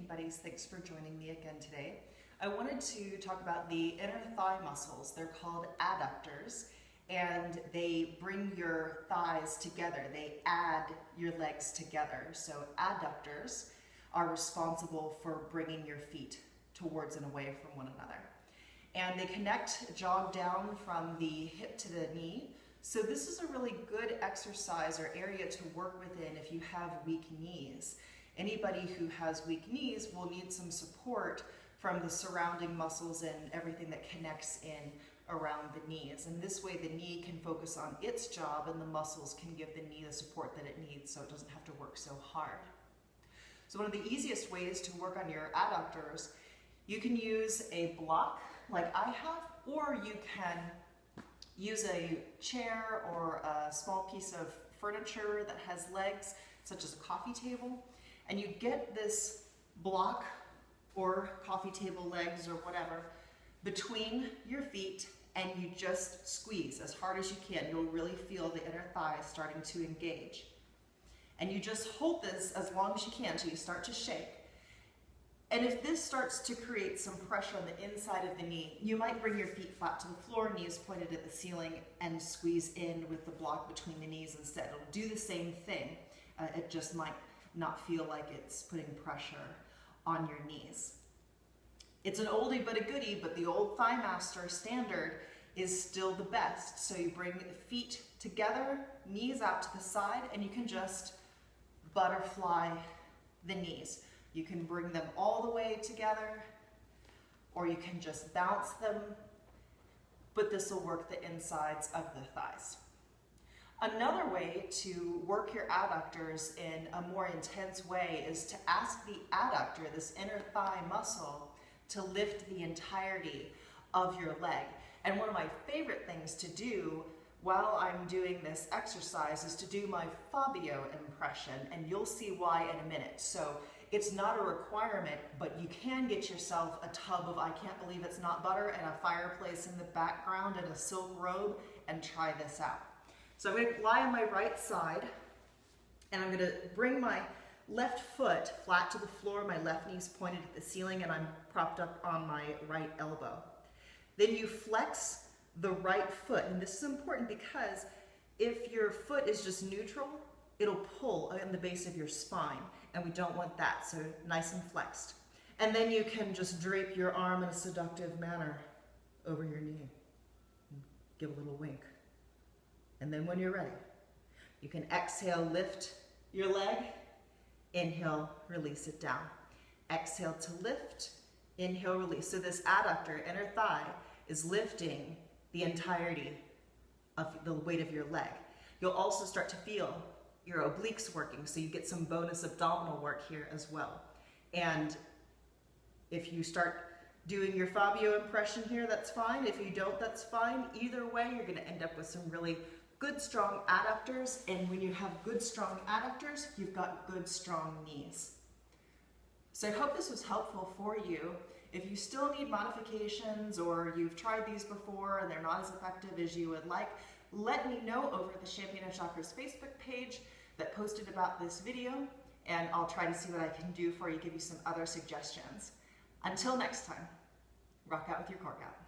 buddies, thanks for joining me again today. I wanted to talk about the inner thigh muscles. They're called adductors, and they bring your thighs together. They add your legs together. So adductors are responsible for bringing your feet towards and away from one another. And they connect, jog down from the hip to the knee. So this is a really good exercise or area to work within if you have weak knees. Anybody who has weak knees will need some support from the surrounding muscles and everything that connects in around the knees. And this way the knee can focus on its job and the muscles can give the knee the support that it needs so it doesn't have to work so hard. So one of the easiest ways to work on your adductors, you can use a block like I have, or you can use a chair or a small piece of furniture that has legs, such as a coffee table, and you get this block or coffee table legs or whatever between your feet, and you just squeeze as hard as you can. You'll really feel the inner thigh starting to engage. And you just hold this as long as you can until you start to shake. And if this starts to create some pressure on the inside of the knee, you might bring your feet flat to the floor, knees pointed at the ceiling, and squeeze in with the block between the knees instead. It'll do the same thing. It just might not feel like it's putting pressure on your knees. It's an oldie but a goodie, but the old Thigh Master standard is still the best. So you bring the feet together, knees out to the side, and you can just butterfly the knees. You can bring them all the way together, or you can just bounce them, but this will work the insides of the thighs. Another way to work your adductors in a more intense way is to ask the adductor, this inner thigh muscle, to lift the entirety of your leg. And one of my favorite things to do while I'm doing this exercise is to do my Fabio impression, and you'll see why in a minute. So it's not a requirement, but you can get yourself a tub of I can't believe it's not butter and a fireplace in the background and a silk robe and try this out. So I'm going to lie on my right side, and I'm going to bring my left foot flat to the floor, my left knee's pointed at the ceiling, and I'm propped up on my right elbow. Then you flex the right foot, and this is important because if your foot is just neutral, it'll pull on the base of your spine, and we don't want that, so nice and flexed. And then you can just drape your arm in a seductive manner over your knee. Give a little wink. And then when you're ready, you can exhale, lift your leg, inhale, release it down. Exhale to lift, inhale, release. So this adductor, inner thigh, is lifting the entirety of the weight of your leg. You'll also start to feel your obliques working, so you get some bonus abdominal work here as well. And if you start doing your Fabio impression here, that's fine. If you don't, that's fine. Either way, you're gonna end up with some really good, strong adductors, and when you have good, strong adductors, you've got good, strong knees. So I hope this was helpful for you. If you still need modifications or you've tried these before and they're not as effective as you would like, let me know over at the Champion of Chakras Facebook page that posted about this video, and I'll try to see what I can do for you, give you some other suggestions. Until next time, rock out with your core out.